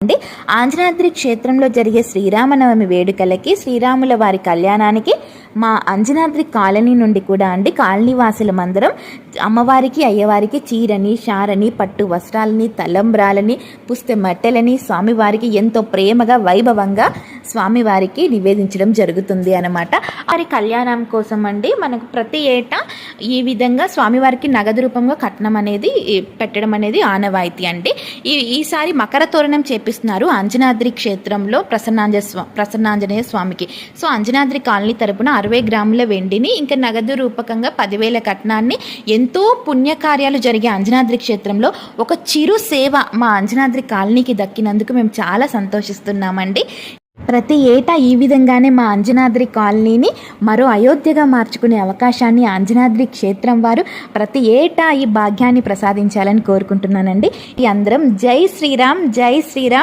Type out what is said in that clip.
అండి ఆంజనాద్రి క్షేత్రంలో జరిగే శ్రీరామనవమి వేడుకలకి శ్రీరాముల వారి కళ్యాణానికి మా అంజనాద్రి కాలనీ నుండి కూడా అండి కాలనీ వాసులమందరం అమ్మవారికి అయ్యవారికి చీరని షారని పట్టు వస్త్రాలని తలంబ్రాలని పుస్తె మట్టెలని స్వామివారికి ఎంతో ప్రేమగా వైభవంగా స్వామివారికి నివేదించడం జరుగుతుంది అన్నమాట. వారి కళ్యాణం కోసం అండి మనకు ప్రతి ఏటా ఈ విధంగా స్వామివారికి నగదు రూపంగా కట్నం అనేది పెట్టడం అనేది ఆనవాయితీ అండి. ఈసారి మకర తోరణం చేపిస్తున్నారు అంజనాద్రి క్షేత్రంలో ప్రసన్నాంజనేయ స్వామికి. సో అంజనాద్రి కాలనీ తరపున 60 గ్రాముల వెండిని ఇంకా నగదు రూపకంగా 10,000 కట్నాన్ని ఎంతో పుణ్యకార్యాలు జరిగే అంజనాద్రి క్షేత్రంలో ఒక చిరు సేవ మా అంజనాద్రి కాలనీకి దక్కినందుకు మేము చాలా సంతోషిస్తున్నామండి. ప్రతి ఏటా ఈ విధంగానే మా అంజనాద్రి కాలనీని మరో అయోధ్యగా మార్చుకునే అవకాశాన్ని అంజనాద్రి క్షేత్రం వారు ప్రతి ఏటా ఈ భాగ్యాన్ని ప్రసాదించాలని కోరుకుంటున్నానండి. ఈ అందరం జై శ్రీరామ్ జై శ్రీరామ్.